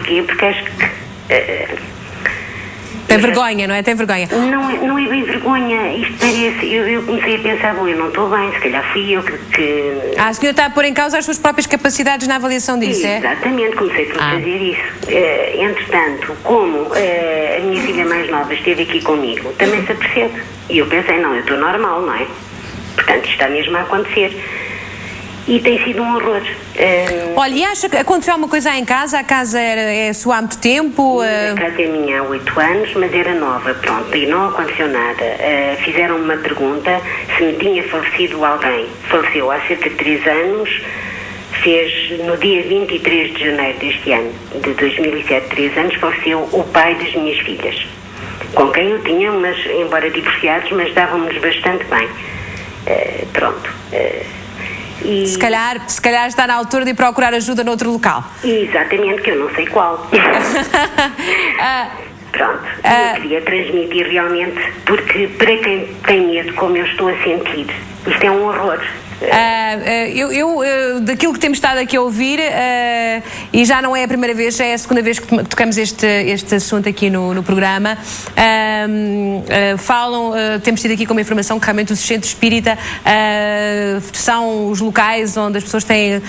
Porquê? Porque acho que... tem vergonha, não é? Tem vergonha. Não é bem vergonha. Isto parece... Eu comecei a pensar, bom, eu não estou bem, se calhar fui eu que... A senhora está a pôr em causa as suas próprias capacidades na avaliação disso, é? Exatamente, comecei por fazer isso. Entretanto, como a minha filha mais nova esteve aqui comigo, também se apercebe. E eu pensei, não, eu estou normal, não é? Portanto, isto está mesmo a acontecer. E tem sido um horror. Olha, e acha que aconteceu alguma coisa aí em casa? A casa é sua há muito tempo? A casa é minha há 8 anos, mas era nova, pronto, e não aconteceu nada. Fizeram-me uma pergunta se me tinha falecido alguém. Faleceu há cerca de 3 anos, fez no dia 23 de janeiro deste ano, de 2007, 3 anos, faleceu o pai das minhas filhas, com quem eu tinha, mas, embora divorciados, mas dávamos bastante bem. Pronto. E... Se calhar está na altura de procurar ajuda noutro local. Exatamente, que eu não sei qual. Pronto, eu queria transmitir realmente, porque para quem tem medo, como eu estou a sentir, isto é um horror. Daquilo que temos estado aqui a ouvir, e já não é a primeira vez, já é a segunda vez que tocamos este assunto aqui no programa, temos tido aqui como informação que realmente os centros espírita são os locais onde as pessoas têm,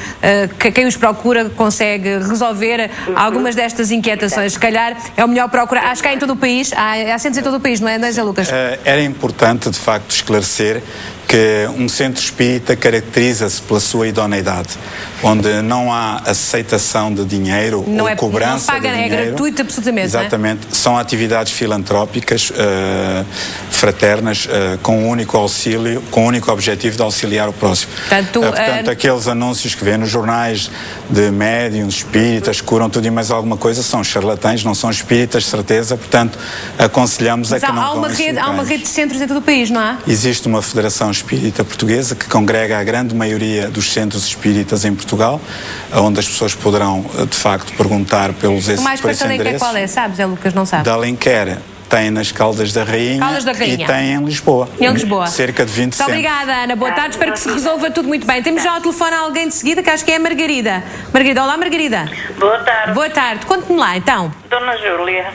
quem os procura consegue resolver algumas destas inquietações. Se calhar é o melhor procurar, acho que há em todo o país, há centros em todo o país, não é, Zé Lucas? Era importante, de facto, esclarecer que um centro espírita caracteriza-se pela sua idoneidade, onde não há aceitação de dinheiro ou cobrança de dinheiro. É gratuito absolutamente. Exatamente. Não é? São atividades filantrópicas, fraternas, com o único auxílio, com o único objetivo de auxiliar o próximo. Portanto, aqueles anúncios que vê nos jornais de médiuns, espíritas, curam tudo e mais alguma coisa, são charlatães, não são espíritas, certeza, portanto, aconselhamos a que não vão. Há uma rede de centros em todo o país, não há? Existe uma federação espírita portuguesa que congrega a grande maioria dos centros espíritas em Portugal, onde as pessoas poderão, de facto, perguntar pelos endereços. O mais perto da Alenquer qual é? Sabes, é Lucas? Não sabe? Da Alenquer tem nas Caldas da Rainha e tem em Lisboa. Em Lisboa. Cerca de 20 centros. Obrigada, Ana. Boa tarde. Espero que se resolva tudo muito bem. Temos já ao telefone alguém de seguida, que acho que é a Margarida. Margarida, olá, Margarida. Boa tarde. Boa tarde. Conte-me lá, então. Dona Júlia,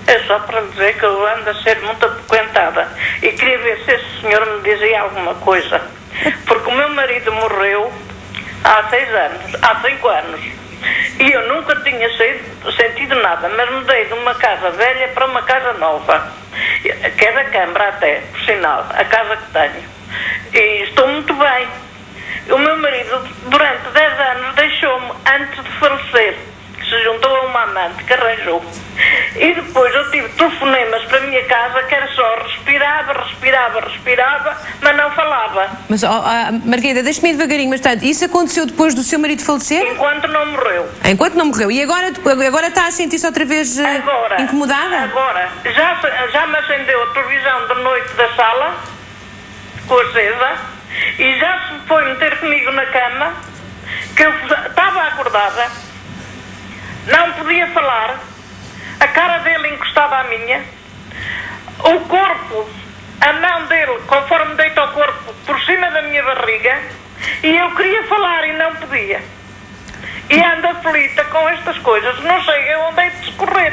é só para dizer que eu ando a ser muito apoquentada e queria ver se esse senhor me dizia alguma coisa. Porque o meu marido morreu há 5 anos. E eu nunca tinha sentido nada, mas mudei de uma casa velha para uma casa nova. Que é da Câmara até, por sinal, a casa que tenho. E estou muito bem. O meu marido, durante 10 anos, deixou-me antes de falecer. Se juntou a uma amante que arranjou. E depois eu tive telefonemas para a minha casa que era só respirava, mas não falava. Mas, Margarida, deixe-me ir devagarinho, mas portanto, isso aconteceu depois do seu marido falecer? Enquanto não morreu. Enquanto não morreu. E agora está a sentir-se outra vez incomodada? Agora. Já me acendeu a televisão de noite da sala, com acesa, e já se foi meter comigo na cama, que eu estava acordada. Não podia falar, a cara dele encostava à minha, o corpo, a mão dele, conforme deita o corpo, por cima da minha barriga, e eu queria falar e não podia. E ando aflita com estas coisas, não sei onde é de socorrer.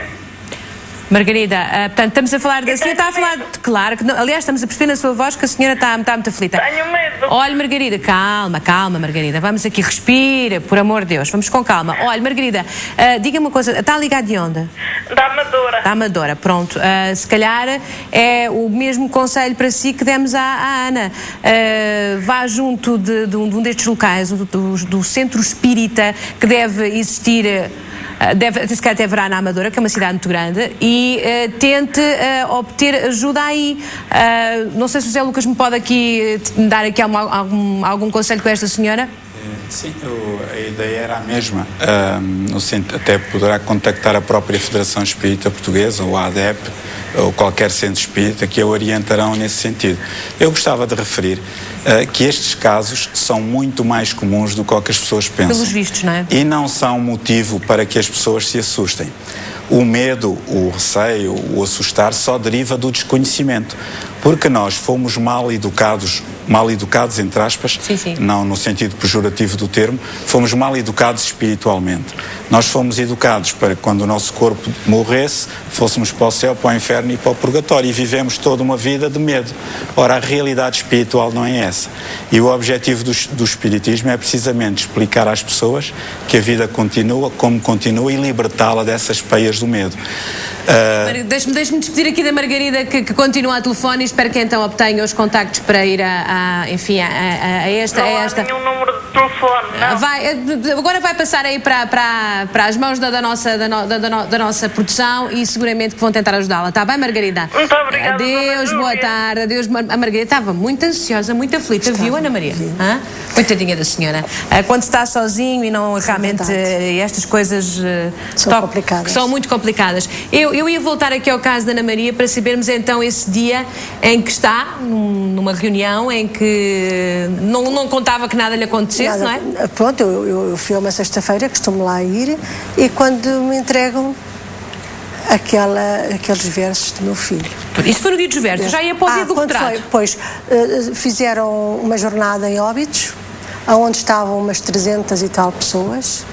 Margarida, portanto, estamos a falar da senhora, está a falar, claro, que não, aliás, estamos a perceber na sua voz que a senhora está muito aflita. Tenho medo. Olha, Margarida, calma, Margarida, vamos aqui, respira, por amor de Deus, vamos com calma. Olha, Margarida, diga-me uma coisa, está ligado de onde? Da Amadora. Da Amadora, pronto. Se calhar é o mesmo conselho para si que demos à Ana. Vá junto de um destes locais, do centro espírita que deve existir. Se calhar até verá na Amadora, que é uma cidade muito grande, e tente obter ajuda aí. Não sei se o Zé Lucas me pode aqui dar aqui algum conselho com esta senhora? Sim, a ideia era a mesma. Até poderá contactar a própria Federação Espírita Portuguesa, ou a ADEP, ou qualquer centro espírita que a orientarão nesse sentido. Eu gostava de referir que estes casos são muito mais comuns do que as pessoas pensam. Pelos vistos, não é? E não são motivo para que as pessoas se assustem. O medo, o receio, o assustar só deriva do desconhecimento, porque nós fomos mal educados entre aspas, sim. Não no sentido pejorativo objetivo do termo, fomos mal educados espiritualmente. Nós fomos educados para que quando o nosso corpo morresse, fôssemos para o céu, para o inferno e para o purgatório, e vivemos toda uma vida de medo. Ora, a realidade espiritual não é essa. E o objetivo do espiritismo é precisamente explicar às pessoas que a vida continua como continua e libertá-la dessas peias do medo. Deixe-me despedir aqui da Margarida, que continua a telefone, e espero que então obtenha os contactos para ir a esta... Não há nenhum número de telefone, não. Agora vai passar aí para as mãos da nossa produção, e seguramente que vão tentar ajudá-la. Está bem, Margarida? Muito obrigada. Adeus, boa tarde. Adeus. A Margarida estava muito ansiosa, muito aflita, viu, Ana Maria? Coitadinha da senhora. Quando se está sozinho e não realmente estas coisas são muito complicadas. Eu ia voltar aqui ao caso da Ana Maria para sabermos então esse dia em que está numa reunião em que não contava que nada lhe acontecesse, não é? Pronto, eu fui a uma sexta-feira, costumo lá ir, e quando me entregam aqueles versos do meu filho. Isso foi no dia dos versos, já ia para o dia do retrato. Pois, fizeram uma jornada em Óbidos, onde estavam umas 300 e tal pessoas.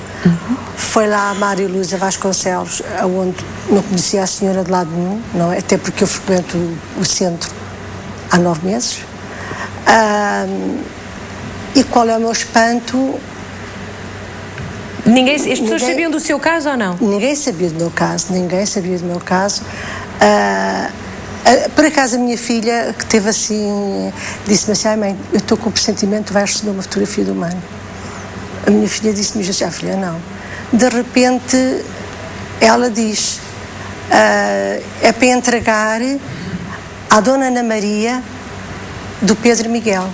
Foi lá a Mário Luísa Vasconcelos, onde não conhecia a senhora de lado nenhum, não é? Até porque eu frequento o centro há 9 meses. E qual é o meu espanto? As pessoas sabiam do seu caso ou não? Ninguém sabia do meu caso, Por acaso a minha filha, que teve assim, disse-me assim: ai mãe, eu estou com o pressentimento que vais receber uma fotografia do Mano. A minha filha disse-me assim: filha, não. De repente ela diz: é para entregar à Dona Ana Maria do Pedro Miguel.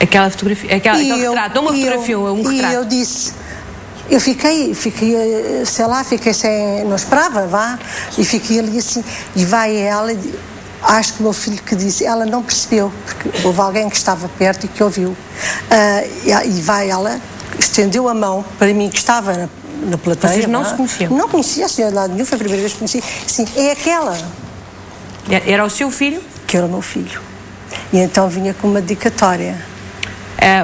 Aquela fotografia, aquele retrato, não uma fotografia, um retrato. E eu disse, eu fiquei, sei lá, não esperava, e fiquei ali assim, e vai ela, acho que o meu filho que disse, ela não percebeu, porque houve alguém que estava perto e que ouviu, e vai ela, estendeu a mão para mim que estava na plateia. Vocês não se conheciam? Não conhecia a senhora de lado nenhum, foi a primeira vez que conheci, sim, é aquela. Era o seu filho? Que era o meu filho. E então vinha com uma dedicatória.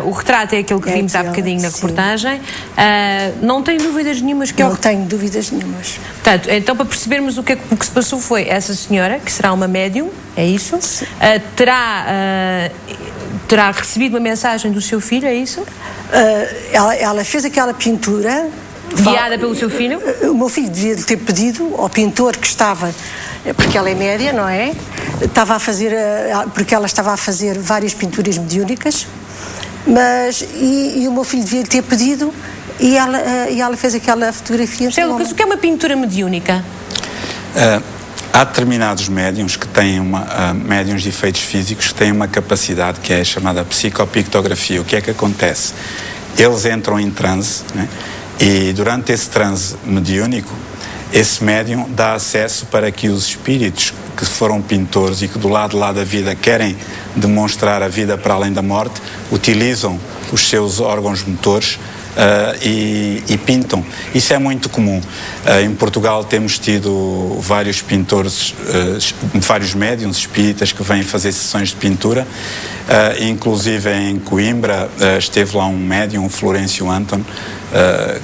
O retrato é aquele que vimos há bocadinho na reportagem. Não tenho dúvidas nenhumas que Não tenho dúvidas nenhumas. Portanto, então, para percebermos o que se passou, foi essa senhora, que será uma médium, é isso? Terá recebido uma mensagem do seu filho, é isso? Ela fez aquela pintura... Guiada pelo seu filho? O meu filho devia ter pedido ao pintor que estava... Porque ela é média, não é? Porque ela estava a fazer várias pinturas mediúnicas. E o meu filho devia ter pedido, e ela fez aquela fotografia. Lucas, o que é uma pintura mediúnica? Há determinados médiums que têm médiums de efeitos físicos que têm uma capacidade que é chamada psicopictografia. O que é que acontece? Eles entram em transe, né? E durante esse transe mediúnico, esse médium dá acesso para que os espíritos que foram pintores e que do lado da vida querem demonstrar a vida para além da morte, utilizam os seus órgãos motores e pintam. Isso é muito comum. Em Portugal temos tido vários pintores, vários médiuns espíritas que vêm fazer sessões de pintura. Inclusive em Coimbra esteve lá um médium, Florencio Anton,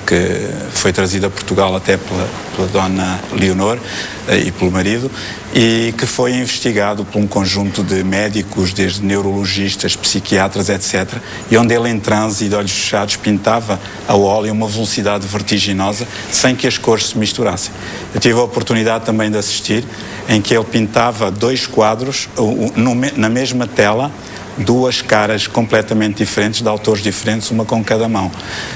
que foi trazido a Portugal até pela dona Leonor e pelo marido, e que foi investigado por um conjunto de médicos, desde neurologistas, psiquiatras, etc., e onde ele, em transe e de olhos fechados, pintava a óleo a uma velocidade vertiginosa, sem que as cores se misturassem. Eu tive a oportunidade também de assistir, em que ele pintava 2 quadros na mesma tela, 2 caras completamente diferentes, de autores diferentes, uma com cada mão,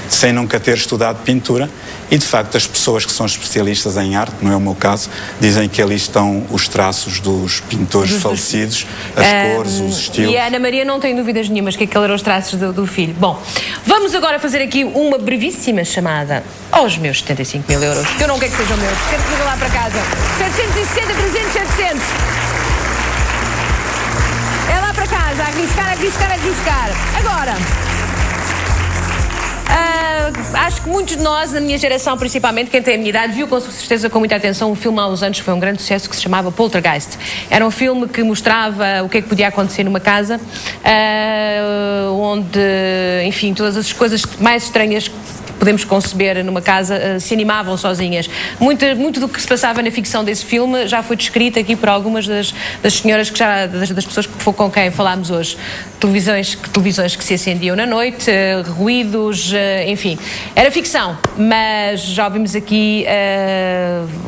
sem nunca ter estudado pintura. E de facto as pessoas que são especialistas em arte, não é o meu caso, dizem que ali estão os traços dos pintores falecidos, as cores, os estilos. E a Ana Maria não tem dúvidas nenhumas que aqueles eram os traços do filho. Bom, vamos agora fazer aqui uma brevíssima chamada aos meus 75 mil euros, que eu não quero que sejam meus, quero que vá lá para casa. 760, 300, 700. Arriscar. Agora, acho que muitos de nós, na minha geração principalmente, quem tem a minha idade, viu com certeza com muita atenção um filme há uns anos que foi um grande sucesso que se chamava Poltergeist. Era um filme que mostrava o que é que podia acontecer numa casa, onde, enfim, todas as coisas mais estranhas que podemos conceber numa casa se animavam sozinhas. Muito do que se passava na ficção desse filme já foi descrito aqui por algumas das senhoras, das pessoas com quem falámos hoje. Televisões que se acendiam na noite, ruídos, enfim. Era ficção, mas já ouvimos aqui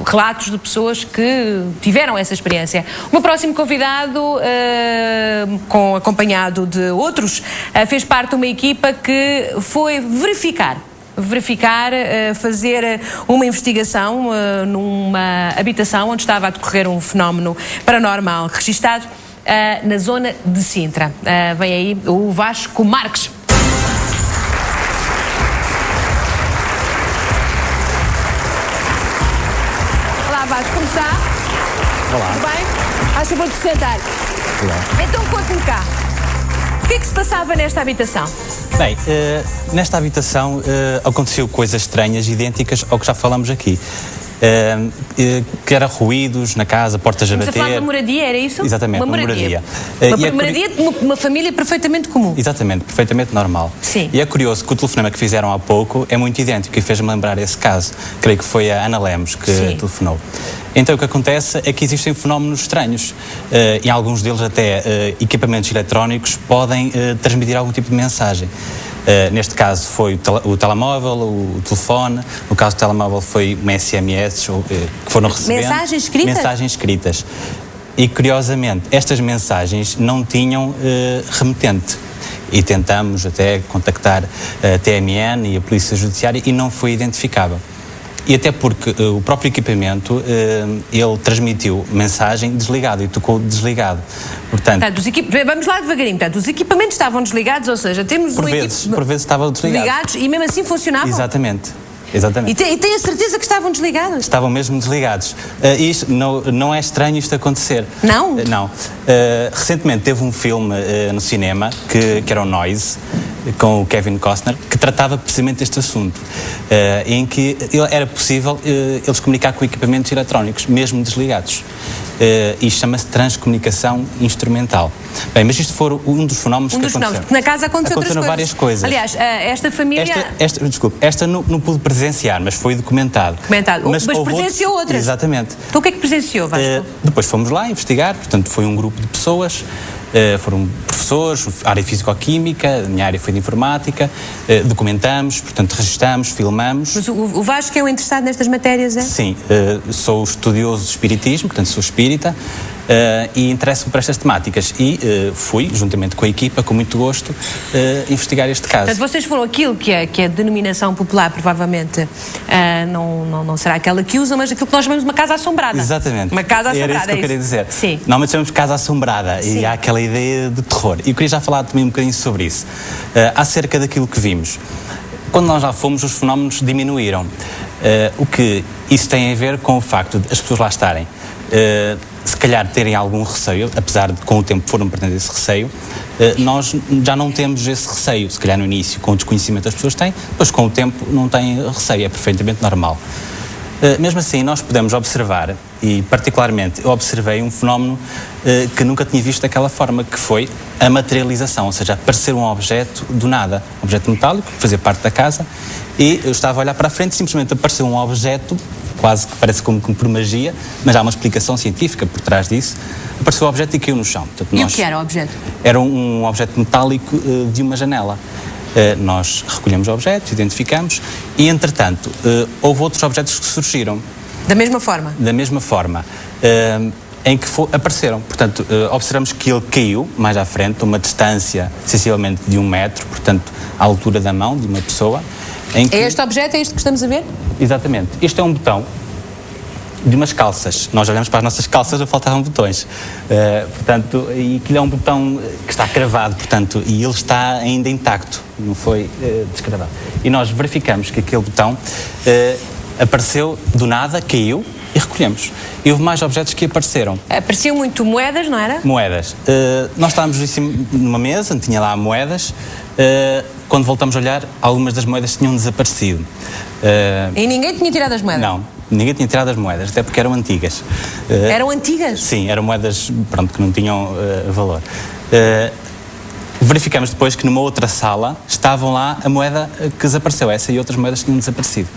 relatos de pessoas que tiveram essa experiência. O meu próximo convidado, acompanhado de outros, fez parte de uma equipa que foi verificar, fazer uma investigação numa habitação onde estava a decorrer um fenómeno paranormal registado na zona de Sintra. Vem aí o Vasco Marques. Olá, Vasco, como está? Olá. Tudo bem? Acho que vou-te sentar. Olá. Então, conte-me cá. O que é que se passava nesta habitação? Bem, nesta habitação aconteceu coisas estranhas, idênticas ao que já falamos aqui. Que era ruídos na casa, portas a bater. Estamos a falar de uma moradia, era isso? Exatamente, uma moradia. Uma moradia de uma família perfeitamente comum. Exatamente, perfeitamente normal. Sim. E é curioso que o telefonema que fizeram há pouco é muito idêntico e fez-me lembrar esse caso. Creio que foi a Ana Lemos que telefonou. Então o que acontece é que existem fenómenos estranhos. E alguns deles até equipamentos eletrónicos podem transmitir algum tipo de mensagem. Neste caso foi o telemóvel, o telefone. No caso do telemóvel foi uma SMS que foram recebendo. Mensagens escritas? Mensagens escritas. E curiosamente, estas mensagens não tinham remetente. E tentamos até contactar a TMN e a Polícia Judiciária e não foi identificável. E até porque o próprio equipamento, ele transmitiu mensagem desligado e tocou desligado. Portanto, vamos lá devagarinho. Portanto, os equipamentos estavam desligados, ou seja, temos por vezes estavam desligados. E mesmo assim funcionavam? Exatamente. E tem a certeza que estavam desligados? Estavam mesmo desligados. Isto não é estranho isto acontecer. Não? Não. Recentemente teve um filme no cinema que era o Noise, com o Kevin Costner, que tratava precisamente deste assunto, em que era possível eles comunicar com equipamentos eletrónicos, mesmo desligados. E chama-se transcomunicação instrumental. Bem, mas isto foi um dos fenómenos que aconteceu. Na casa aconteceram várias coisas. Aliás, esta família... Esta não pude presenciar, mas foi documentado. Mas presenciou outras. Exatamente. Então o que é que presenciou, Vasco? Depois fomos lá investigar, portanto foi um grupo de pessoas, foram professores, área físico-química, a minha área foi de informática, documentamos, portanto registamos, filmamos. Mas o Vasco é o interessado nestas matérias, é? Sim, sou estudioso de espiritismo, portanto sou espírita, e interesso-me por estas temáticas e fui, juntamente com a equipa, com muito gosto, investigar este caso. Portanto, vocês foram aquilo que é a denominação popular, provavelmente, não será aquela que usam, mas aquilo que nós chamamos de uma casa assombrada. Exatamente. Uma casa assombrada. Era isso que eu queria dizer. Sim. Normalmente chamamos casa assombrada. Sim. E há aquela ideia de terror. E eu queria já falar também um bocadinho sobre isso. Acerca daquilo que vimos. Quando nós já fomos, os fenómenos diminuíram. O que isso tem a ver com o facto de as pessoas lá estarem, se calhar terem algum receio, apesar de com o tempo foram perdendo esse receio, nós já não temos esse receio. Se calhar no início, com o desconhecimento das pessoas têm, depois com o tempo não têm receio, é perfeitamente normal. Mesmo assim, nós podemos observar, e particularmente eu observei um fenómeno que nunca tinha visto daquela forma, que foi a materialização, ou seja, aparecer um objeto do nada, um objeto metálico, que fazia parte da casa, e eu estava a olhar para a frente e simplesmente apareceu um objeto, quase que parece como por magia, mas há uma explicação científica por trás disso. Apareceu o objeto e caiu no chão. Portanto, o que era o objeto? Era um objeto metálico de uma janela. Nós recolhemos o objeto, identificamos e, entretanto, houve outros objetos que surgiram. Da mesma forma? Da mesma forma, em que apareceram. Portanto, observamos que ele caiu mais à frente, a uma distância sensivelmente de 1 metro, portanto, à altura da mão de uma pessoa. Em que... É este objeto? É isto que estamos a ver? Exatamente. Este é um botão de umas calças. Nós olhamos para as nossas calças e faltavam botões. Portanto, e aquilo é um botão que está cravado, portanto, e ele está ainda intacto, não foi descravado. E nós verificamos que aquele botão apareceu do nada, caiu e recolhemos. E houve mais objetos que apareceram. Apareciam muito moedas, não era? Moedas. Nós estávamos em cima numa mesa, tinha lá moedas, quando voltamos a olhar, algumas das moedas tinham desaparecido. E ninguém tinha tirado as moedas? Não, ninguém tinha tirado as moedas, até porque eram antigas. Eram antigas? Sim, eram moedas, pronto, que não tinham valor. Verificamos depois que numa outra sala estavam lá a moeda que desapareceu, essa e outras moedas tinham desaparecido.